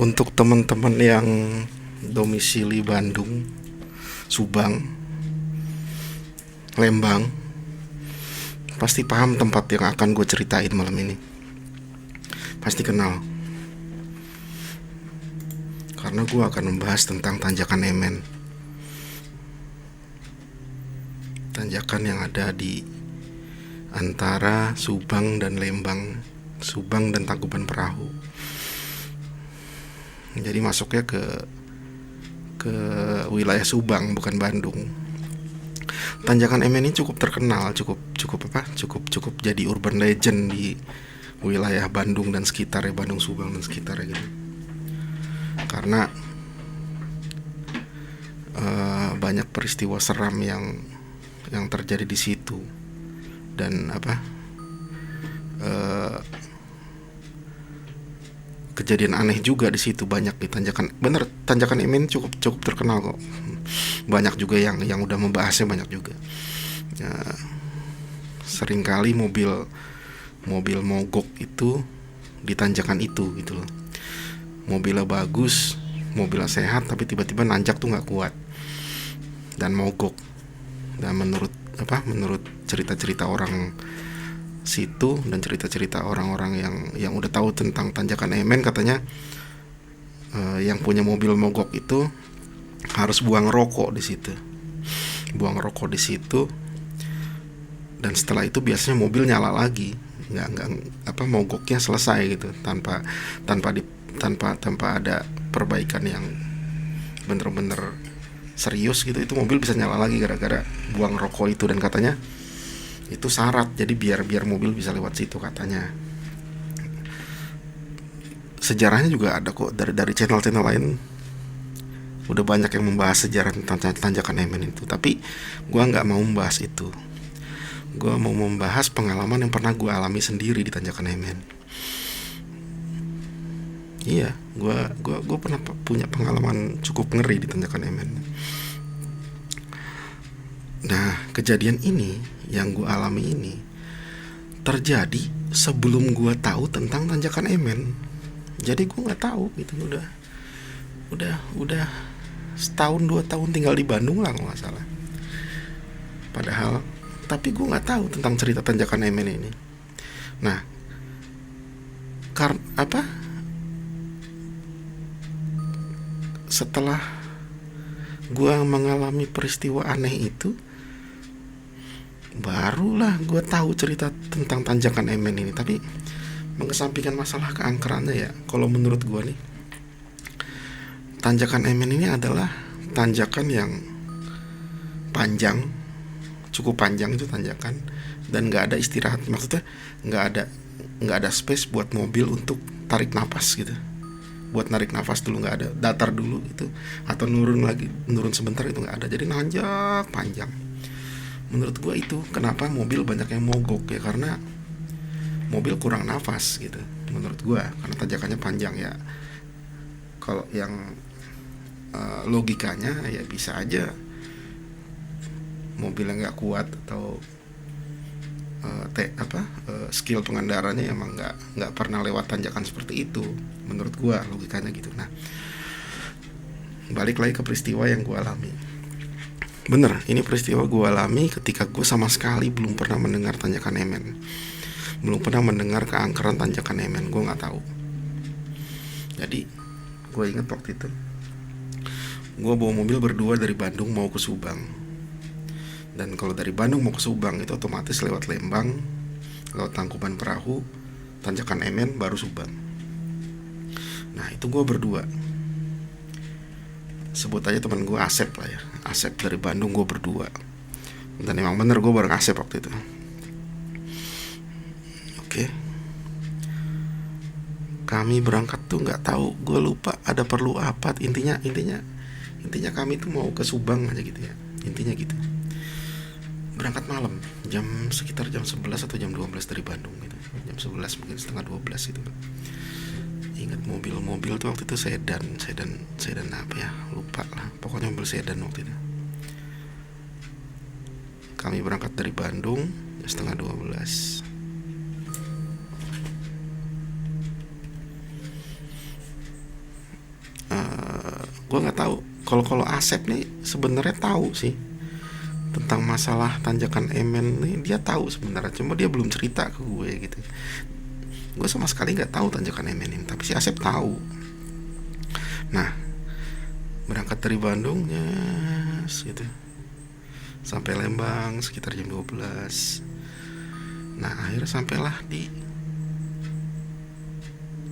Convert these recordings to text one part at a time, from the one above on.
Untuk teman-teman yang domisili Bandung, Subang, Lembang, pasti paham tempat yang akan gue ceritain malam ini. Pasti kenal, karena gue akan membahas tentang Tanjakan Emen. Tanjakan yang ada di antara Subang dan Lembang, Subang dan Tangkuban Perahu. Jadi masuknya ke wilayah Subang, bukan Bandung. Tanjakan Emen ini cukup terkenal, cukup jadi urban legend di wilayah Bandung dan sekitarnya, Bandung, Subang dan sekitarnya gitu. Karena banyak peristiwa seram yang terjadi di situ, dan kejadian aneh juga di situ banyak di Tanjakan. Bener, Tanjakan Emen cukup terkenal kok. Banyak juga yang udah membahasnya, banyak juga. Ya, seringkali mobil mogok itu di tanjakan itu gitu loh. Mobilnya bagus, mobilnya sehat, tapi tiba-tiba nanjak tuh nggak kuat dan mogok. Dan menurut cerita-cerita orang situ dan cerita-cerita orang-orang yang udah tahu tentang Tanjakan Emen, katanya yang punya mobil mogok itu harus buang rokok di situ, dan setelah itu biasanya mobil nyala lagi, nggak mogoknya selesai gitu, tanpa ada perbaikan yang bener-bener serius gitu. Itu mobil bisa nyala lagi gara-gara buang rokok itu, dan katanya itu syarat, jadi biar mobil bisa lewat situ katanya. Sejarahnya juga ada kok, dari channel-channel lain udah banyak yang membahas sejarah tentang Tanjakan Emen itu. Tapi gue nggak mau membahas itu. Gue mau membahas pengalaman yang pernah gue alami sendiri di Tanjakan Emen. Iya, gue pernah punya pengalaman cukup ngeri di Tanjakan Emen. Nah, kejadian ini yang gue alami ini terjadi sebelum gue tahu tentang Tanjakan Emen. Jadi gue nggak tahu gitu, udah setahun 2 tahun tinggal di Bandung lah kalau nggak salah. Padahal, tapi gue nggak tahu tentang cerita Tanjakan Emen ini. Nah, setelah gue mengalami peristiwa aneh itu, barulah gue tahu cerita tentang Tanjakan Emen ini. Tapi mengesampingkan masalah keangkerannya, ya, kalau menurut gue nih, Tanjakan Emen ini adalah tanjakan yang panjang, cukup panjang itu tanjakan, dan nggak ada istirahat. Maksudnya nggak ada space buat mobil untuk tarik nafas gitu, buat narik nafas dulu nggak ada, datar dulu gitu, atau nurun sebentar, itu nggak ada. Jadi nanjak panjang. Menurut gue itu kenapa mobil banyak yang mogok, ya karena mobil kurang nafas gitu. Menurut gue karena tanjakannya panjang ya. Kalau yang logikanya ya bisa aja mobilnya nggak kuat, atau skill pengendaranya emang nggak pernah lewat tanjakan seperti itu. Menurut gue logikanya gitu. Nah, balik lagi ke peristiwa yang gue alami. Bener, ini peristiwa gue alami ketika gue sama sekali belum pernah mendengar Tanjakan Emen, belum pernah mendengar keangkeran Tanjakan Emen. Gue nggak tahu. Jadi gue inget waktu itu gue bawa mobil berdua dari Bandung mau ke Subang. Dan kalau dari Bandung mau ke Subang itu otomatis lewat Lembang, lewat Tangkuban Perahu, Tanjakan Emen, baru Subang. Nah, itu gue berdua. Sebut aja teman gue Asep lah ya. Asep dari Bandung, gue berdua. Dan emang bener gue bareng Asep waktu itu. Oke. Kami berangkat tuh nggak tahu, gue lupa ada perlu apa. Intinya kami tuh mau ke Subang aja gitu ya. Intinya gitu. Berangkat malam, sekitar jam 11 atau jam 12 dari Bandung gitu. Jam 11 mungkin setengah 12 gitu. Ingat mobil tuh waktu itu sedan apa ya, lupa lah. Pokoknya mobil sedan waktu itu. Kami berangkat dari Bandung setengah 12. Gue nggak tahu kalau Asep nih sebenarnya tahu sih tentang masalah tanjakan Emen nih, dia tahu sebenarnya, cuma dia belum cerita ke gue gitu. Gue sama sekali nggak tahu tanjakan Emen ini, tapi si Asep tahu. Nah, berangkat dari Bandung ya gitu, sampai Lembang sekitar jam 12. Nah, akhirnya sampailah di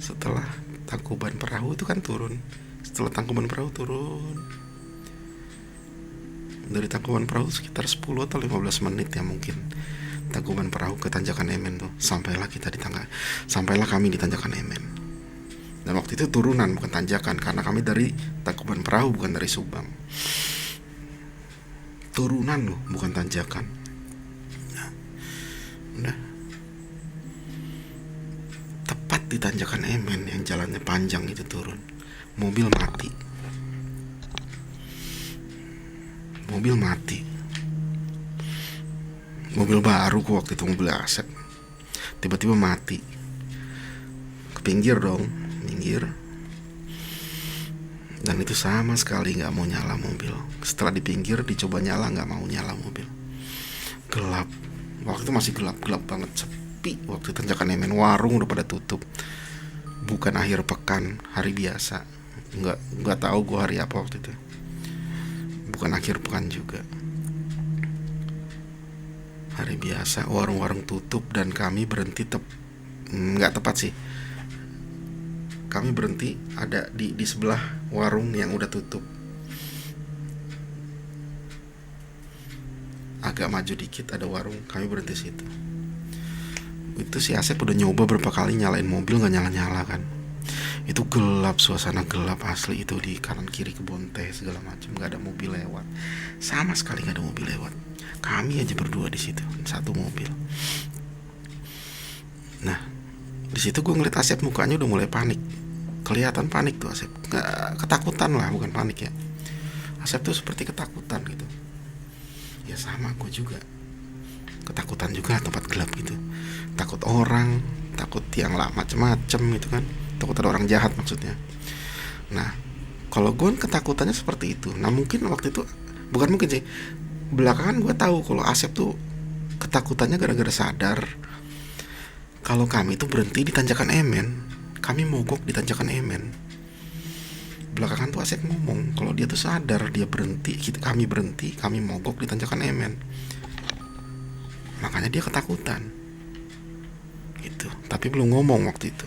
setelah Tangkuban Perahu itu kan turun. Setelah Tangkuban Perahu turun, dari Tangkuban Perahu sekitar 10 atau 15 menit ya mungkin, Tangkuban Perahu ke Tanjakan Emen tuh. Sampailah kami di Tanjakan Emen. Dan waktu itu turunan bukan tanjakan, karena kami dari Tangkuban Perahu, bukan dari Subang. Turunan loh, bukan tanjakan. Nah, udah tepat di Tanjakan Emen yang jalannya panjang itu turun, mobil mati. Mobil baru kok waktu itu, mobil Asep. Tiba-tiba mati. Ke pinggir dong, minggir. Dan itu sama sekali gak mau nyala mobil. Setelah di pinggir dicoba nyala, gak mau nyala mobil. Gelap. Waktu itu masih gelap banget, sepi. Waktu Tanjakan Emen, warung udah pada tutup. Bukan akhir pekan, hari biasa. Nggak tahu gue hari apa waktu itu. Bukan akhir pekan juga, hari biasa. Warung-warung tutup dan kami berhenti nggak tepat sih. Kami berhenti ada di sebelah warung yang udah tutup. Agak maju dikit ada warung, kami berhenti situ. Itu si Asep udah nyoba berapa kali nyalain mobil, nggak nyala-nyala kan. Itu gelap, suasana gelap asli itu, di kanan kiri kebun teh segala macam, nggak ada mobil lewat, sama sekali nggak ada mobil lewat. Kami aja berdua di situ, satu mobil. Nah, di situ gue ngeliat Asep mukanya udah mulai panik, kelihatan panik tuh Asep. Nggak, ketakutan lah, bukan panik ya. Asep tuh seperti ketakutan gitu. Ya sama, gue juga ketakutan juga tempat gelap gitu. Takut orang, takut yang lah macem-macem gitu kan. Takut ada orang jahat maksudnya. Nah, kalau gue ketakutannya seperti itu. Nah mungkin waktu itu, bukan mungkin sih, belakangan gue tahu kalau Asep tuh ketakutannya gara-gara sadar kalau kami itu berhenti di Tanjakan Emen. Kami mogok di Tanjakan Emen. Belakangan tuh Asep ngomong kalau dia tuh sadar, dia berhenti, kami berhenti, kami mogok di Tanjakan Emen. Makanya dia ketakutan gitu. Tapi belum ngomong waktu itu.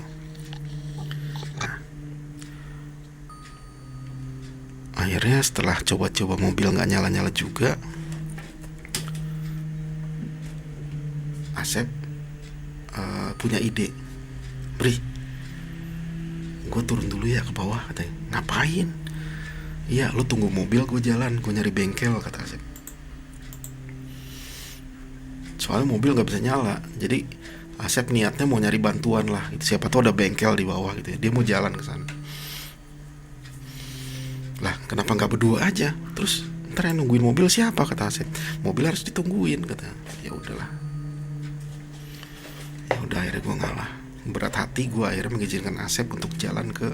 Akhirnya setelah coba-coba mobil gak nyala-nyala juga, Asep punya ide. Bri, gue turun dulu ya ke bawah, katanya. Ngapain? Iya, lo tunggu mobil, gue jalan, gue nyari bengkel, kata Asep. Soalnya mobil gak bisa nyala. Jadi Asep niatnya mau nyari bantuan lah gitu. Siapa tahu ada bengkel di bawah gitu ya. Dia mau jalan ke sana. Lah kenapa nggak berdua aja? Terus ntar yang nungguin mobil siapa, kata Asep. Mobil harus ditungguin, kata. Ya udahlah. Ya udah, akhirnya gue ngalah. Berat hati gue akhirnya mengizinkan Asep untuk jalan ke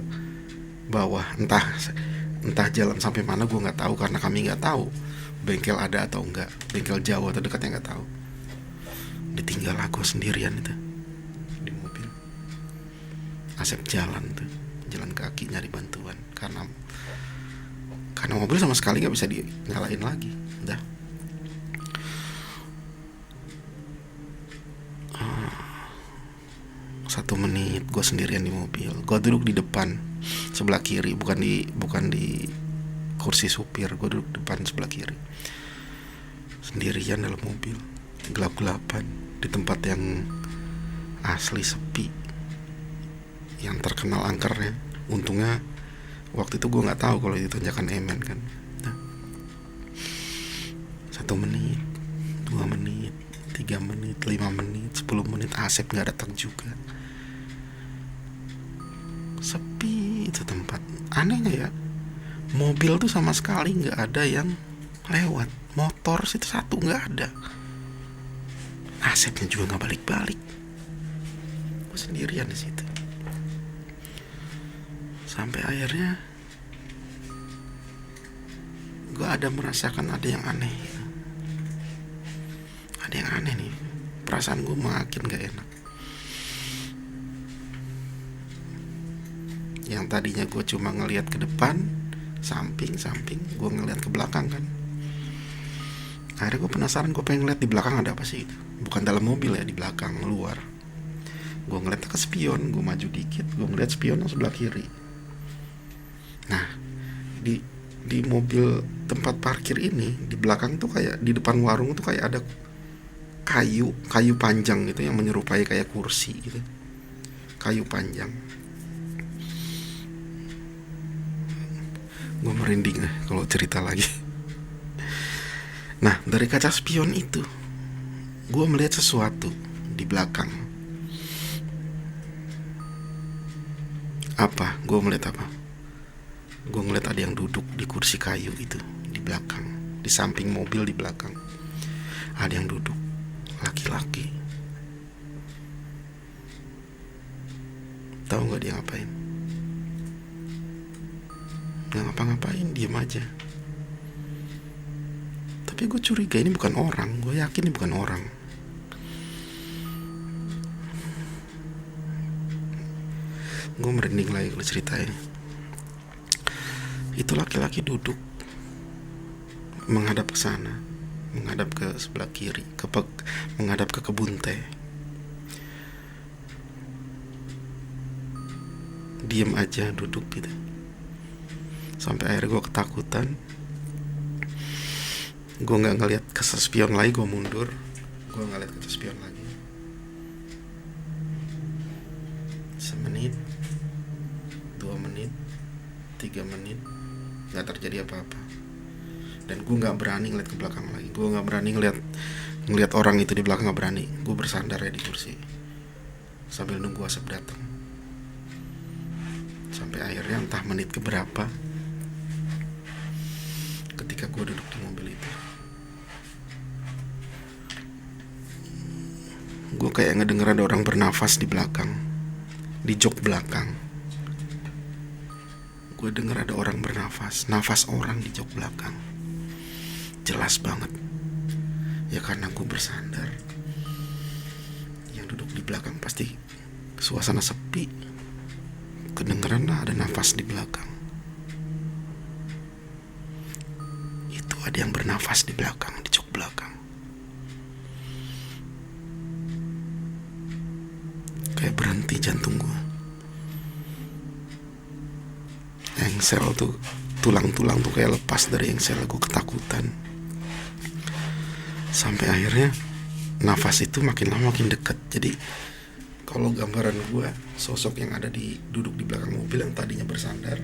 bawah. Entah jalan sampai mana gue nggak tahu, karena kami nggak tahu bengkel ada atau enggak, bengkel jauh atau dekatnya nggak tahu. Ditinggal aku sendirian itu di mobil. Asep jalan kaki nyari bantuan, karena mobil sama sekali nggak bisa dinyalain lagi. Udah. 1 menit gue sendirian di mobil. Gue duduk di depan sebelah kiri, bukan di kursi supir. Gue duduk depan sebelah kiri, sendirian dalam mobil, gelap-gelapan, di tempat yang asli sepi, yang terkenal angkernya. Untungnya waktu itu gue nggak tahu kalau itu Tanjakan Emen kan. Nah, 1 menit, 2 menit, 3 menit, 5 menit, 10 menit, Asep nggak datang juga. Sepi itu tempat. Anehnya ya, mobil tuh sama sekali nggak ada yang lewat. Motor situ satu nggak ada. Asepnya juga nggak balik-balik. Gue sendirian di situ. Sampai akhirnya gue ada merasakan ada yang aneh. Ada yang aneh nih. Perasaan gue makin gak enak. Yang tadinya gue cuma ngelihat ke depan, samping, gue ngelihat ke belakang kan. Akhirnya gue penasaran, gue pengen ngeliat di belakang ada apa sih itu. Bukan dalam mobil ya, di belakang, luar. Gue ngeliat ke spion, gue maju dikit, gue ngeliat spion yang sebelah kiri. Nah, di mobil tempat parkir ini, di belakang tuh kayak di depan warung tuh kayak ada kayu panjang gitu yang menyerupai kayak kursi gitu. Kayu panjang. Gue merinding kalau cerita lagi. Nah, dari kaca spion itu gue melihat sesuatu di belakang. Apa? Gue melihat apa? Gue ngeliat ada yang duduk di kursi kayu itu di belakang, di samping mobil di belakang. Ada yang duduk, laki-laki. Tahu nggak dia ngapain? Nggak ngapa-ngapain, diem aja. Tapi gue curiga ini bukan orang. Gue yakin ini bukan orang. Gue merinding lagi kalau ceritain. Itu laki-laki duduk menghadap ke sana, menghadap ke sebelah kiri, menghadap ke kebun teh. Diem aja duduk gitu. Sampai akhirnya gue ketakutan. Gue gak ngeliat kaca spion lagi, gue mundur. Gue gak liat kaca spion lagi. Semenit, 2 menit, 3 menit, gak terjadi apa-apa. Dan gue gak berani ngeliat ke belakang lagi. Gue gak berani ngeliat orang itu di belakang, gak berani. Gue bersandar ya di kursi sambil nunggu asap datang. Sampai akhirnya entah menit keberapa, ketika gue duduk di mobil itu, gue kayak ngedenger ada orang bernafas di belakang, di jok belakang. Gue denger ada orang bernafas, nafas orang di jok belakang. Jelas banget. Ya karena gue bersandar. Yang duduk di belakang pasti suasana sepi. Kedengeran lah ada nafas di belakang. Itu ada yang bernafas di belakang, di jok belakang. Kayak berhenti jantung gue. Engsel tuh, tulang-tulang tuh kayak lepas dari engsel. Gue ketakutan. Sampai akhirnya nafas itu makin lama makin dekat. Jadi kalau gambaran gue, sosok yang ada duduk di belakang mobil yang tadinya bersandar,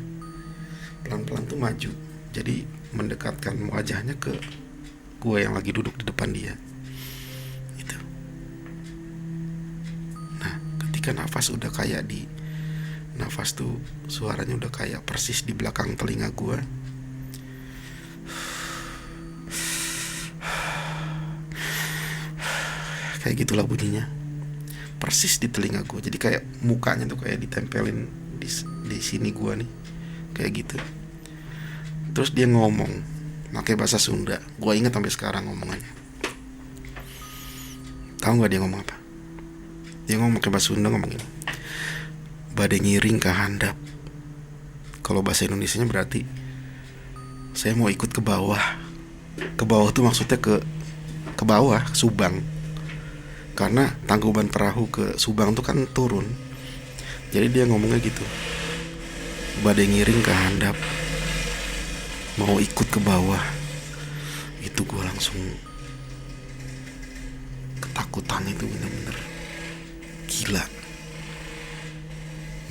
pelan-pelan tuh maju. Jadi mendekatkan wajahnya ke gue yang lagi duduk di depan dia. Itu. Nah, ketika nafas udah kayak nafas tuh suaranya udah kayak persis di belakang telinga gue. Kayak gitulah bunyinya. Persis di telinga gue. Jadi kayak mukanya tuh kayak ditempelin di sini gue nih. Kayak gitu. Terus dia ngomong pakai bahasa Sunda. Gue ingat sampai sekarang ngomongannya. Tahu nggak dia ngomong apa? Dia ngomong pakai bahasa Sunda, ngomong ini. Badai ngiring ke handap. Kalau bahasa Indonesianya berarti saya mau ikut ke bawah. Ke bawah tuh maksudnya ke bawah, Subang. Karena tangkuban perahu ke Subang tuh kan turun. Jadi dia ngomongnya gitu. Badai ngiring ke handap, mau ikut ke bawah. Itu gue langsung ketakutan, itu bener-bener gila.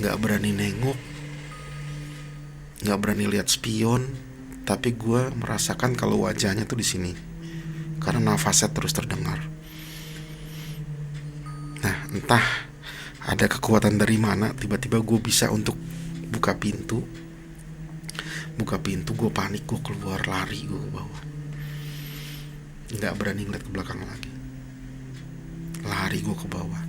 Gak berani nengok, gak berani lihat spion. Tapi gue merasakan kalau wajahnya tuh di sini, karena nafasnya terus terdengar. Nah, entah ada kekuatan dari mana, tiba-tiba gue bisa untuk buka pintu. Gue panik, gue keluar, lari gue ke bawah. Gak berani ngeliat ke belakang lagi. Lari gue ke bawah.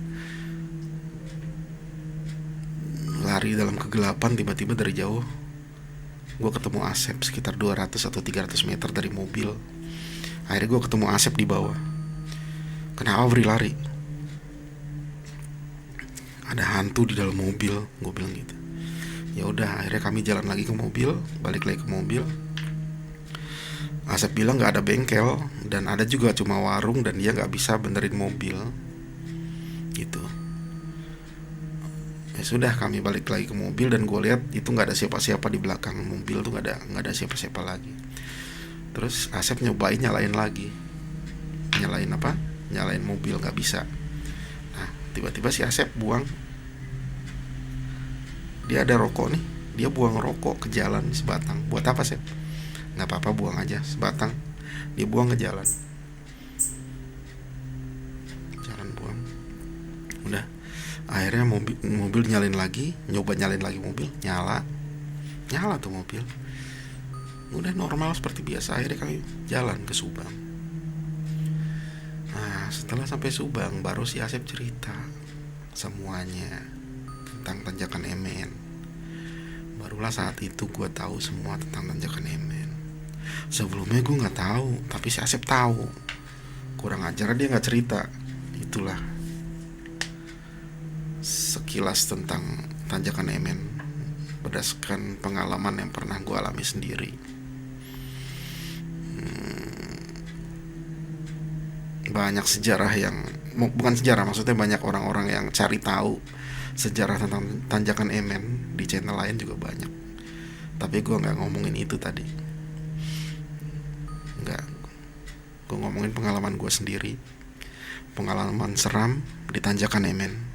Lari dalam kegelapan, tiba-tiba dari jauh gue ketemu Asep sekitar 200 atau 300 meter dari mobil. Akhirnya gue ketemu Asep di bawah. Kenapa Bri lari? Ada hantu di dalam mobil, gue bilang gitu. Ya udah, akhirnya kami jalan lagi ke mobil, balik lagi ke mobil. Asep bilang nggak ada bengkel dan ada juga cuma warung dan dia nggak bisa benerin mobil, gitu. Ya sudah, kami balik lagi ke mobil dan gue lihat itu nggak ada siapa-siapa di belakang mobil tuh, nggak ada siapa-siapa lagi. Terus Asep nyobain nyalain lagi, nyalain apa? Nyalain mobil nggak bisa. Nah tiba-tiba si Asep buang, dia ada rokok nih, dia buang rokok ke jalan sebatang. Buat apa Sep? Nggak apa-apa, buang aja sebatang. Dia buang ke jalan, jalan buang. Udah, akhirnya mobil nyalain lagi, nyoba nyalain lagi mobil, nyala tuh mobil. Udah normal seperti biasa. Akhirnya kami jalan ke Subang. Nah setelah sampai Subang baru si Asep cerita semuanya tentang tanjakan Emen. Barulah saat itu gue tahu semua tentang tanjakan Emen. Sebelumnya gue nggak tahu, tapi si Asep tahu. Kurang ajar dia nggak cerita. Itulah sekilas tentang tanjakan Emen berdasarkan pengalaman yang pernah gue alami sendiri. Banyak sejarah yang, bukan sejarah, maksudnya banyak orang-orang yang cari tahu sejarah tentang tanjakan Emen di channel lain juga banyak. Tapi gue nggak ngomongin itu tadi, nggak. Gue ngomongin pengalaman gue sendiri, pengalaman seram di tanjakan Emen.